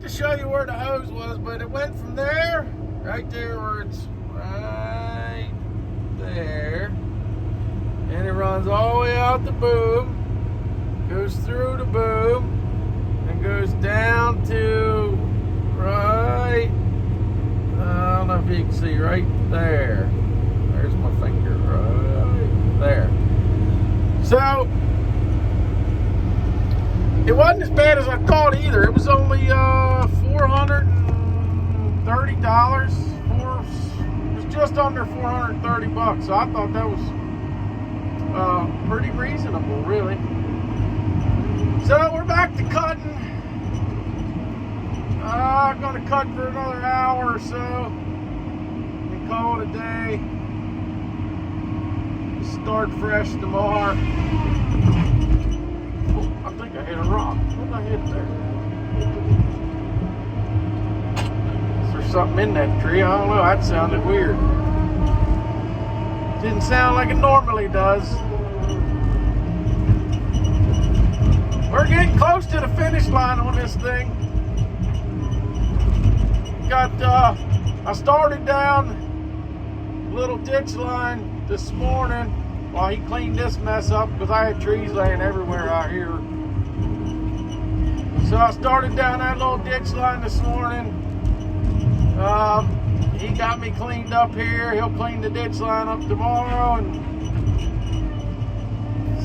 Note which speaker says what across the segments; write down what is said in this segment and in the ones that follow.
Speaker 1: to show you where the hose was, but it went from there, right there where it's right there, and it runs all the way out the boom, goes through the boom, and goes down to right, I don't know if you can see, right there. There's my finger, right there. So, it wasn't as bad as I thought either. It was only $430. It was just under 430 bucks. So I thought that was pretty reasonable, really. So we're back to cutting. I'm gonna cut for another hour or so and call it a day. Start fresh tomorrow. Oh, I think I hit a rock. What did I hit there? Is there something in that tree? I don't know. That sounded weird. Didn't sound like it normally does. We're getting close to the finish line on this thing. I started down a little ditch line this morning while he cleaned this mess up because I had trees laying everywhere out here. So I started down that little ditch line this morning. He got me cleaned up here. He'll clean the ditch line up tomorrow. And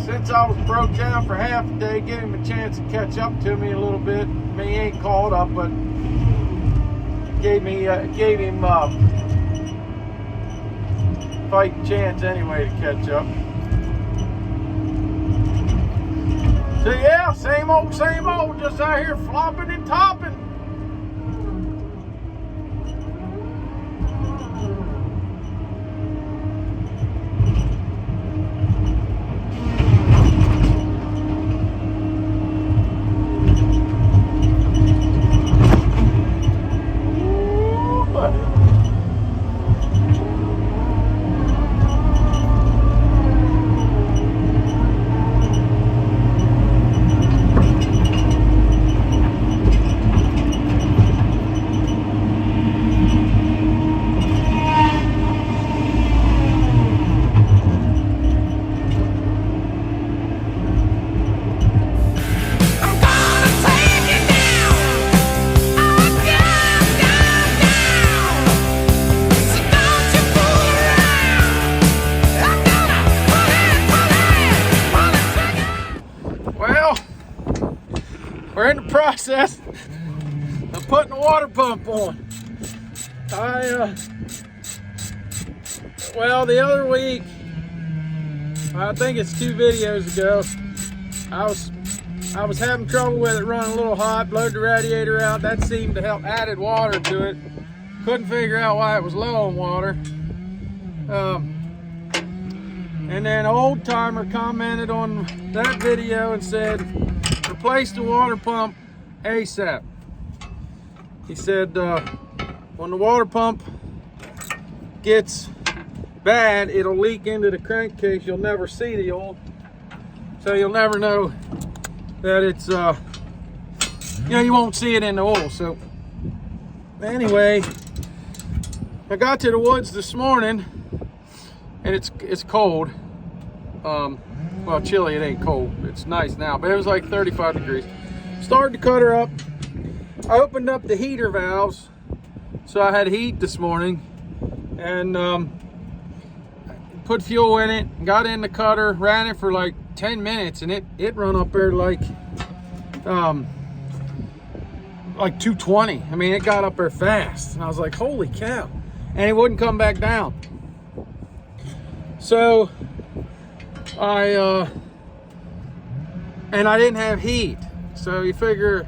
Speaker 1: since I was broke down for half a day, give him a chance to catch up to me a little bit. I mean, he ain't caught up, but gave him fighting chance anyway to catch up. So yeah, same old, just out here flopping and topping. We're in the process of putting the water pump on. Well, the other week, I think it's 2 videos ago, I was having trouble with it running a little hot, blowed the radiator out. That seemed to help, added water to it. Couldn't figure out why it was low on water. And then an old timer commented on that video and said, replace the water pump ASAP. He said when the water pump gets bad, it'll leak into the crankcase. You'll never see the oil, so you'll never know that it's you won't see it in the oil. So anyway, I got to the woods this morning and it's cold. Well, chilly, it ain't cold. It's nice now, but it was like 35 degrees. Started to cut her up. I opened up the heater valves, so I had heat this morning, and put fuel in it, got in the cutter, ran it for like 10 minutes, and it run up there like 220. I mean, it got up there fast, and I was like, holy cow. And it wouldn't come back down. So I didn't have heat, so you figure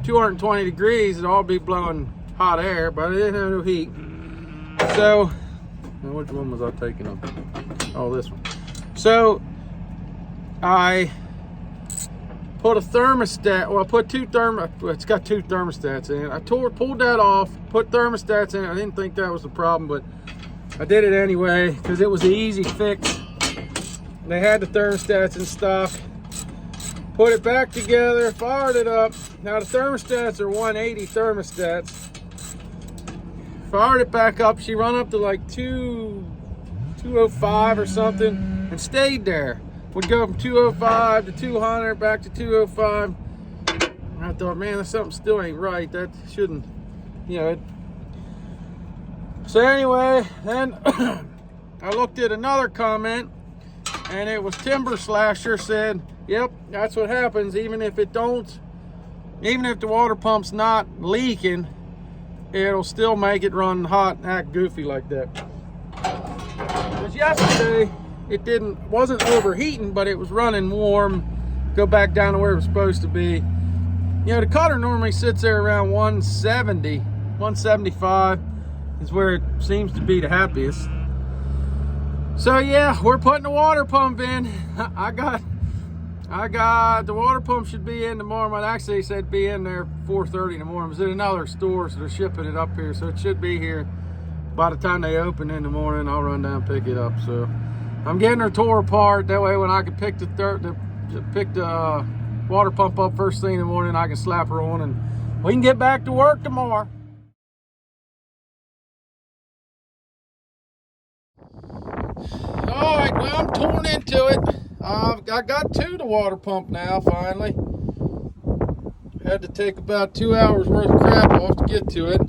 Speaker 1: 220 degrees it'd all be blowing hot air, but I didn't have no heat. So which one was I taking on? Oh, this one. So I put a thermostat, well, I put it's got 2 thermostats in it. I pulled that off, put thermostats in it. I didn't think that was the problem, but I did it anyway because it was an easy fix. They had the thermostats in stock. Put it back together, fired it up. Now the thermostats are 180 thermostats. Fired it back up. She run up to like 205 or something and stayed there. Would go from 205 to 200, back to 205. And I thought, man, something still ain't right. That shouldn't, you know. So anyway, then I looked at another comment, and it was Timber Slasher said, yep, that's what happens. Even if the water pump's not leaking, it'll still make it run hot and act goofy like that. Because yesterday, it wasn't overheating, but it was running warm, go back down to where it was supposed to be. You know, the cutter normally sits there around 170, 175 is where it seems to be the happiest. So yeah, we're putting the water pump in. I got the water pump should be in tomorrow. Well, actually they said be in there 4:30 in the morning. It was at another store, so they're shipping it up here. So it should be here by the time they open in the morning. I'll run down and pick it up. So I'm getting her tore apart. That way when I can pick the water pump up first thing in the morning, I can slap her on and we can get back to work tomorrow. All right, well, I'm torn into it. I got to the water pump now, finally. Had to take about 2 hours worth of crap off to get to it.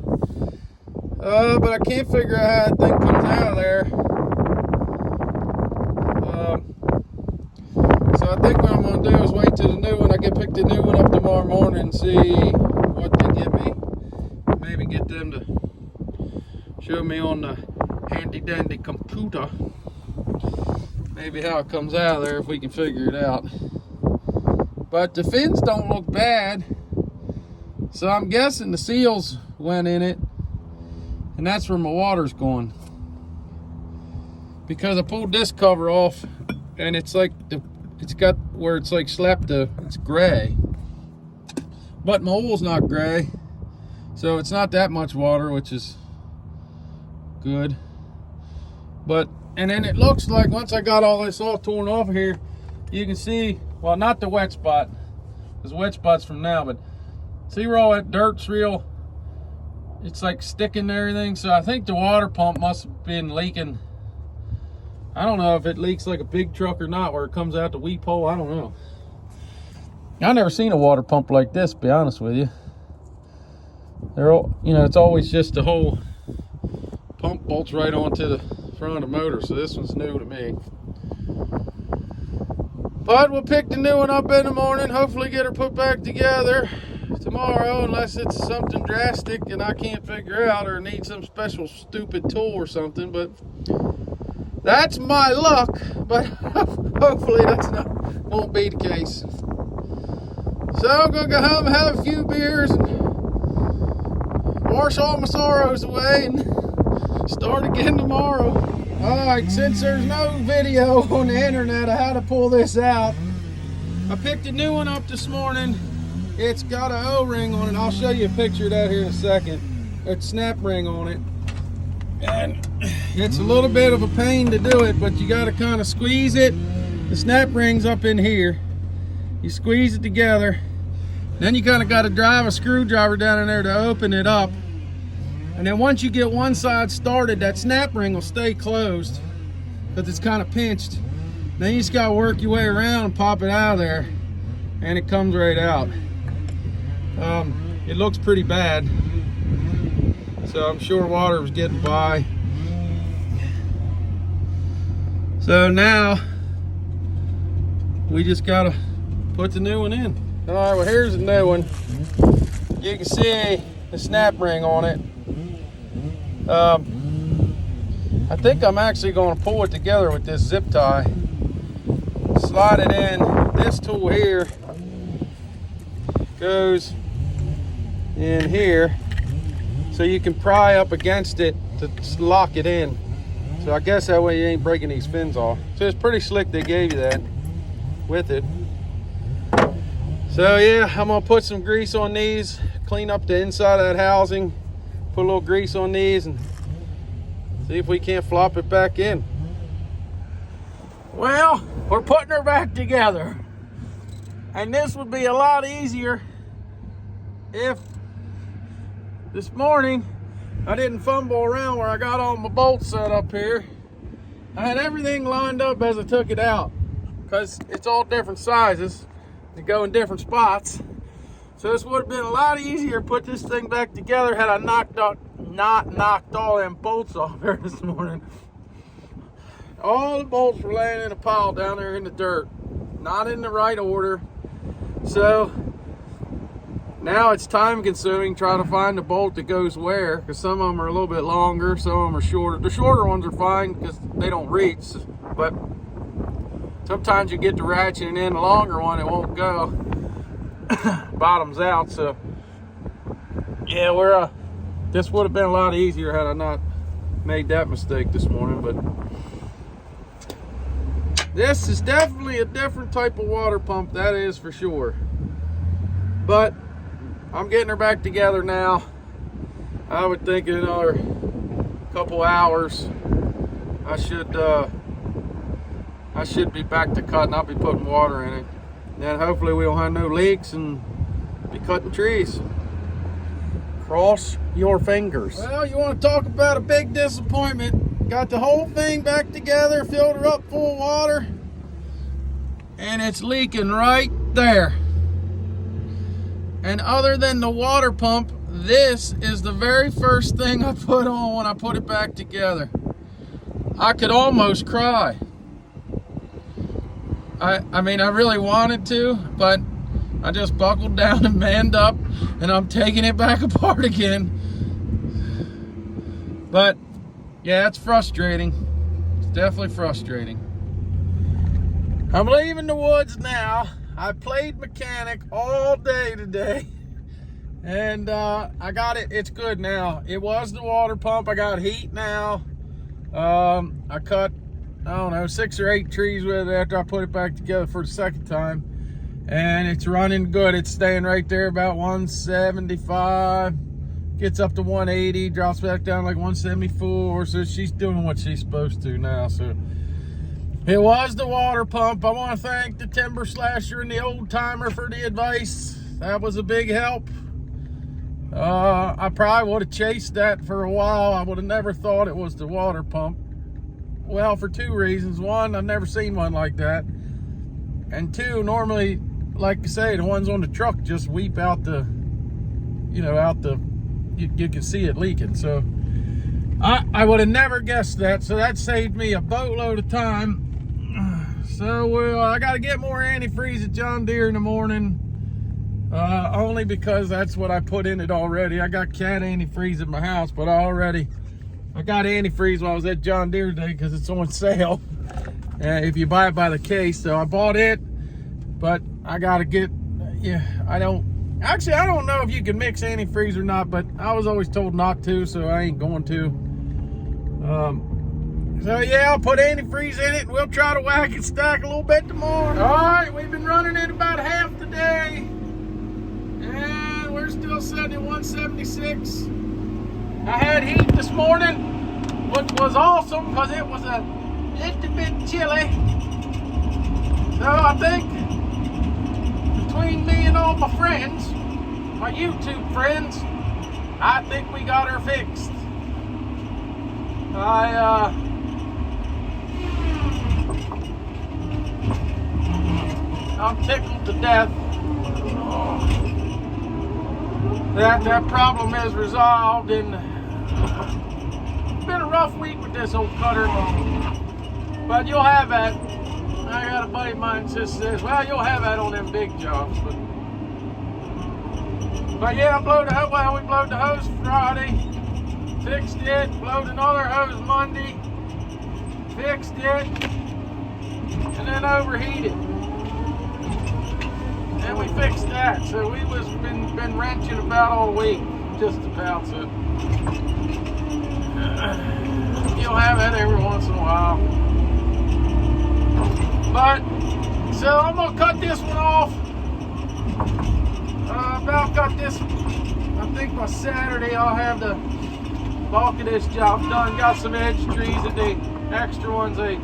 Speaker 1: But I can't figure out how that thing comes out of there. So I think what I'm going to do is wait till the new one. I can pick the new one up tomorrow morning and see what they give me. Maybe get them to show me on the handy dandy computer maybe how it comes out of there if we can figure it out. But the fins don't look bad, so I'm guessing the seals went in it, and that's where my water's going. Because I pulled this cover off, and it's like it's got where it's like it's gray, but my oil's not gray, so it's not that much water, which is good. And then it looks like once I got all this all torn off of here, you can see, well, not the wet spot, because the wet spot's from now, but see where all that dirt's real, it's like sticking to everything. So I think the water pump must have been leaking. I don't know if it leaks like a big truck or not, where it comes out the weep hole. I don't know. I've never seen a water pump like this, to be honest with you. They're all, you know, it's always just the whole pump bolts right onto the front of the motor, so this one's new to me. But we'll pick the new one up in the morning, hopefully get her put back together tomorrow, unless it's something drastic and I can't figure out or need some special stupid tool or something. But that's my luck, but hopefully won't be the case. So I'm gonna go home and have a few beers and wash all my sorrows away and start again tomorrow. All right, since there's no video on the internet of how to pull this out, I picked a new one up this morning. It's got an O-ring on it. I'll show you a picture of that here in a second. It's a snap ring on it. And it's a little bit of a pain to do it, but you got to kind of squeeze it. The snap ring's up in here. You squeeze it together. Then you kind of got to drive a screwdriver down in there to open it up. And then once you get one side started, that snap ring will stay closed because it's kind of pinched. Then you just got to work your way around and pop it out of there, and it comes right out. It looks pretty bad, so I'm sure water was getting by. So now we just got to put the new one in. All right, well, here's the new one. You can see the snap ring on it. I think I'm actually going to pull it together with this zip tie. Slide it in. This tool here goes in here, so you can pry up against it to lock it in. So I guess that way you ain't breaking these fins off. So it's pretty slick they gave you that with it. So yeah, I'm gonna put some grease on these, clean up the inside of that housing, put a little grease on these, and see if we can't flop it back in. Well, we're putting her back together. And this would be a lot easier if this morning I didn't fumble around where I got all my bolts set up here. I had everything lined up as I took it out, because it's all different sizes. They go in different spots. So this would have been a lot easier to put this thing back together had I not knocked all them bolts off here this morning. All the bolts were laying in a pile down there in the dirt, not in the right order. So now it's time consuming trying to find the bolt that goes where, because some of them are a little bit longer, some of them are shorter. The shorter ones are fine because they don't reach, but sometimes you get the ratcheting in the longer one, it won't go. Bottoms out. So yeah, this would have been a lot easier had I not made that mistake this morning. But this is definitely a different type of water pump, that is for sure. But I'm getting her back together now. I would think in another couple hours I should be back to cutting. I'll be putting water in it. Then hopefully we don't have no leaks and be cutting trees. Cross your fingers. Well, you want to talk about a big disappointment. Got the whole thing back together, filled her up full of water, and it's leaking right there. And other than the water pump, this is the very first thing I put on when I put it back together. I could almost cry. I mean, I really wanted to, but I just buckled down and manned up, and I'm taking it back apart again. But yeah, it's frustrating. It's definitely frustrating. I'm leaving the woods now. I played mechanic all day today, and I got it. It's good now. It was the water pump. I got heat now. I cut, I don't know, 6 or 8 trees with it after I put it back together for the second time, and it's running good. It's staying right there about 175, gets up to 180, drops back down like 174. So she's doing what she's supposed to now. So it was the water pump. I want to thank the timber slasher and the old timer for the advice. That was a big help. I probably would have chased that for a while. I would have never thought it was the water pump. Well, for 2 reasons. One, I've never seen one like that. And 2, normally, like I say, the ones on the truck just weep out the, you can see it leaking. So I would have never guessed that. So that saved me a boatload of time. So I got to get more antifreeze at John Deere in the morning. Only because that's what I put in it already. I got cat antifreeze at my house, but I got antifreeze while I was at John Deere today because it's on sale. If you buy it by the case. So I bought it, but I gotta get, I don't know if you can mix antifreeze or not, but I was always told not to, so I ain't going to. So yeah, I'll put antifreeze in it, and we'll try to whack and stack a little bit tomorrow. All right, we've been running it about half the day, and we're still sitting at 176. I had heat this morning, which was awesome because it was a little bit chilly. So I think between me and all my friends, my YouTube friends, I think we got her fixed. I'm tickled to death. That problem is resolved, and it's been a rough week with this old cutter, but you'll have that. I got a buddy of mine that just says, well, you'll have that on them big jobs. But yeah, we blowed the hose Friday, fixed it, blowed another hose Monday, fixed it, and then overheated. And we fixed that. So we was been wrenching about all week, just about. So you'll have that every once in a while. But so I'm gonna cut this one off. About got this. I think by Saturday I'll have the bulk of this job done. Got some edge trees and the extra ones they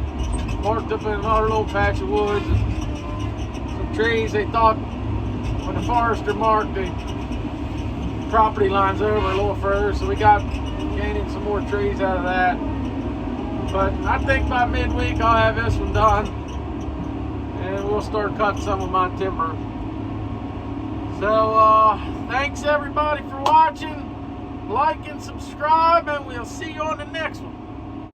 Speaker 1: marked up in another little patch of woods. And some trees. They thought when the forester marked the property lines over a little further, so we got gaining some more trees out of that. But I think by midweek I'll have this one done, and we'll start cutting some of my timber. So thanks everybody for watching. Like and subscribe, and we'll see you on the next one.